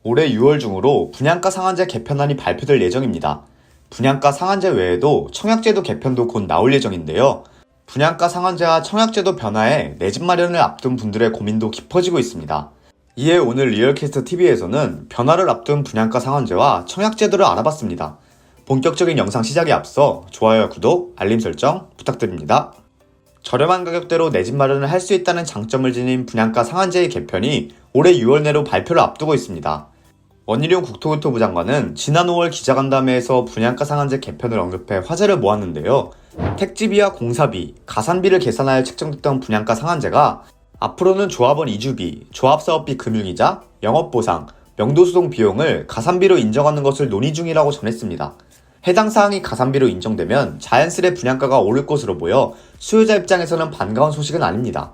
올해 6월 중으로 분양가 상한제 개편안이 발표될 예정입니다. 분양가 상한제 외에도 청약제도 개편도 곧 나올 예정인데요. 분양가 상한제와 청약제도 변화에 내 집 마련을 앞둔 분들의 고민도 깊어지고 있습니다. 이에 오늘 리얼캐스터TV에서는 변화를 앞둔 분양가 상한제와 청약제도를 알아봤습니다. 본격적인 영상 시작에 앞서 좋아요, 구독, 알림 설정 부탁드립니다. 저렴한 가격대로 내 집 마련을 할 수 있다는 장점을 지닌 분양가 상한제의 개편이 올해 6월 내로 발표를 앞두고 있습니다. 원희룡 국토교토부 장관은 지난 5월 기자간담회에서 분양가 상한제 개편을 언급해 화제를 모았는데요. 택지비와 공사비, 가산비를 계산하여 책정됐던 분양가 상한제가 앞으로는 조합원 이주비, 조합사업비 금융이자, 영업보상, 명도소송 비용을 가산비로 인정하는 것을 논의 중이라고 전했습니다. 해당 사항이 가산비로 인정되면 자연스레 분양가가 오를 것으로 보여 수요자 입장에서는 반가운 소식은 아닙니다.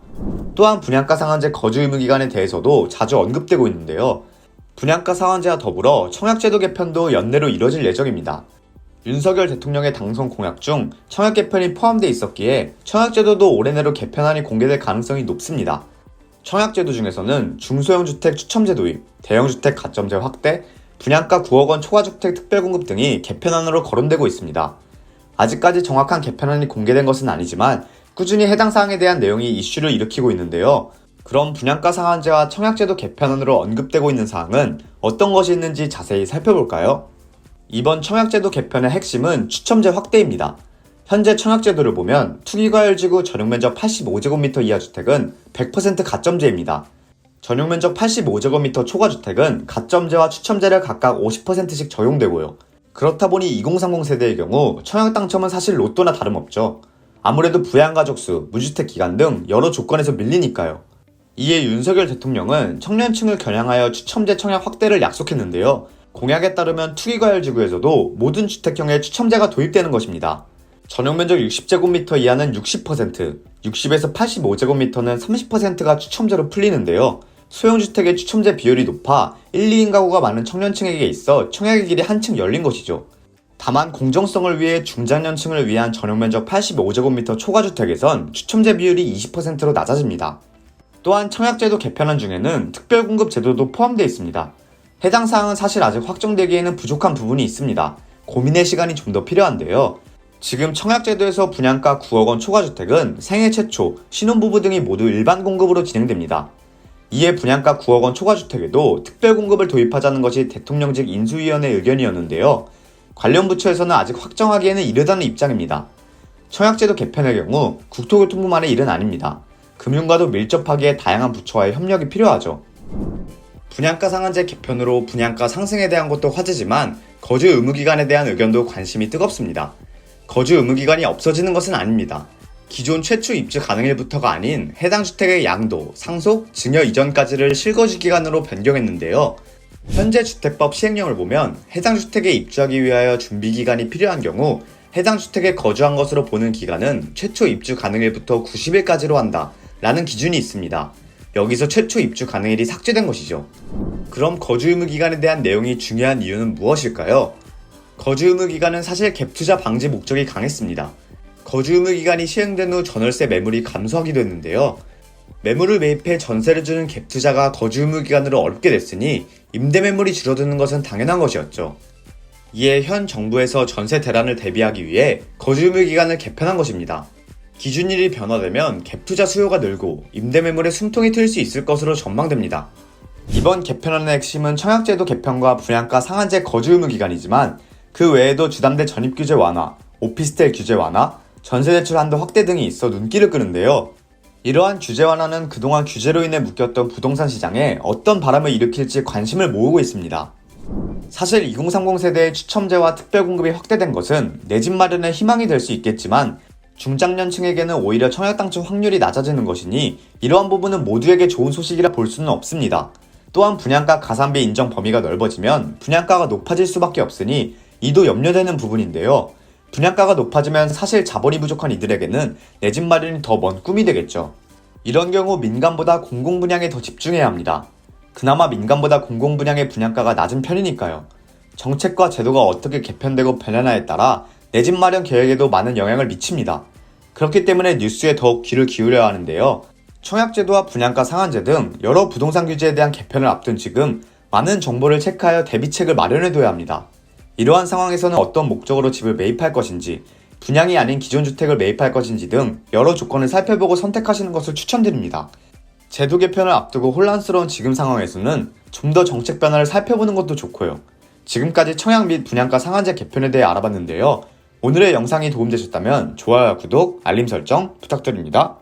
또한 분양가 상한제 거주 의무 기간에 대해서도 자주 언급되고 있는데요. 분양가 상한제와 더불어 청약제도 개편도 연내로 이뤄질 예정입니다. 윤석열 대통령의 당선 공약 중 청약 개편이 포함되어 있었기에 청약제도도 올해 내로 개편안이 공개될 가능성이 높습니다. 청약제도 중에서는 중소형 주택 추첨제 도입, 대형주택 가점제 확대, 분양가 9억 원 초과주택 특별공급 등이 개편안으로 거론되고 있습니다. 아직까지 정확한 개편안이 공개된 것은 아니지만 꾸준히 해당 사항에 대한 내용이 이슈를 일으키고 있는데요. 그럼 분양가 상한제와 청약제도 개편안으로 언급되고 있는 사항은 어떤 것이 있는지 자세히 살펴볼까요? 이번 청약제도 개편의 핵심은 추첨제 확대입니다. 현재 청약제도를 보면 투기과열지구 전용면적 85제곱미터 이하 주택은 100% 가점제입니다. 전용면적 85제곱미터 초과주택은 가점제와 추첨제를 각각 50%씩 적용되고요. 그렇다 보니 2030 세대의 경우 청약 당첨은 사실 로또나 다름없죠. 아무래도 부양가족수, 무주택 기간 등 여러 조건에서 밀리니까요. 이에 윤석열 대통령은 청년층을 겨냥하여 추첨제 청약 확대를 약속했는데요. 공약에 따르면 투기과열지구에서도 모든 주택형의 추첨제가 도입되는 것입니다. 전용면적 60제곱미터 이하는 60%, 60에서 85제곱미터는 30%가 추첨제로 풀리는데요. 소형주택의 추첨제 비율이 높아 1, 2인 가구가 많은 청년층에게 있어 청약의 길이 한층 열린 것이죠. 다만 공정성을 위해 중장년층을 위한 전용면적 85제곱미터 초과주택에선 추첨제 비율이 20%로 낮아집니다. 또한 청약제도 개편안 중에는 특별공급 제도도 포함되어 있습니다. 해당 사항은 사실 아직 확정되기에는 부족한 부분이 있습니다. 고민의 시간이 좀 더 필요한데요. 지금 청약제도에서 분양가 9억 원 초과주택은 생애 최초, 신혼부부 등이 모두 일반 공급으로 진행됩니다. 이에 분양가 9억 원 초과주택에도 특별공급을 도입하자는 것이 대통령직 인수위원회 의견이었는데요. 관련 부처에서는 아직 확정하기에는 이르다는 입장입니다. 청약제도 개편의 경우 국토교통부만의 일은 아닙니다. 금융과도 밀접하게 다양한 부처와의 협력이 필요하죠. 분양가 상한제 개편으로 분양가 상승에 대한 것도 화제지만 거주 의무기간에 대한 의견도 관심이 뜨겁습니다. 거주 의무기간이 없어지는 것은 아닙니다. 기존 최초 입주 가능일부터가 아닌 해당 주택의 양도, 상속, 증여 이전까지를 실거주 기간으로 변경했는데요. 현재 주택법 시행령을 보면 해당 주택에 입주하기 위하여 준비기간이 필요한 경우 해당 주택에 거주한 것으로 보는 기간은 최초 입주 가능일부터 90일까지로 한다 라는 기준이 있습니다. 여기서 최초 입주 가능일이 삭제된 것이죠. 그럼 거주 의무 기간에 대한 내용이 중요한 이유는 무엇일까요? 거주 의무 기간은 사실 갭투자 방지 목적이 강했습니다. 거주 의무 기간이 시행된 후 전월세 매물이 감소하기도 했는데요. 매물을 매입해 전세를 주는 갭투자가 거주 의무 기간으로 어렵게 됐으니 임대 매물이 줄어드는 것은 당연한 것이었죠. 이에 현 정부에서 전세 대란을 대비하기 위해 거주 의무 기간을 개편한 것입니다. 기준일이 변화되면 갭투자 수요가 늘고 임대 매물의 숨통이 트일 수 있을 것으로 전망됩니다. 이번 개편안의 핵심은 청약제도 개편과 분양가 상한제 거주 의무 기간이지만 그 외에도 주담대 전입 규제 완화, 오피스텔 규제 완화, 전세 대출 한도 확대 등이 있어 눈길을 끄는데요. 이러한 규제 완화는 그동안 규제로 인해 묶였던 부동산 시장에 어떤 바람을 일으킬지 관심을 모으고 있습니다. 사실 2030 세대의 추첨제와 특별공급이 확대된 것은 내 집 마련의 희망이 될 수 있겠지만 중장년층에게는 오히려 청약 당첨 확률이 낮아지는 것이니 이러한 부분은 모두에게 좋은 소식이라 볼 수는 없습니다. 또한 분양가 가산비 인정 범위가 넓어지면 분양가가 높아질 수밖에 없으니 이도 염려되는 부분인데요. 분양가가 높아지면 사실 자본이 부족한 이들에게는 내 집 마련이 더 먼 꿈이 되겠죠. 이런 경우 민간보다 공공분양에 더 집중해야 합니다. 그나마 민간보다 공공분양의 분양가가 낮은 편이니까요. 정책과 제도가 어떻게 개편되고 변하냐에 따라 내 집 마련 계획에도 많은 영향을 미칩니다. 그렇기 때문에 뉴스에 더욱 귀를 기울여야 하는데요. 청약제도와 분양가 상한제 등 여러 부동산 규제에 대한 개편을 앞둔 지금 많은 정보를 체크하여 대비책을 마련해둬야 합니다. 이러한 상황에서는 어떤 목적으로 집을 매입할 것인지, 분양이 아닌 기존 주택을 매입할 것인지 등 여러 조건을 살펴보고 선택하시는 것을 추천드립니다. 제도 개편을 앞두고 혼란스러운 지금 상황에서는 좀 더 정책 변화를 살펴보는 것도 좋고요. 지금까지 청약 및 분양가 상한제 개편에 대해 알아봤는데요. 오늘의 영상이 도움되셨다면 좋아요와 구독, 알림 설정 부탁드립니다.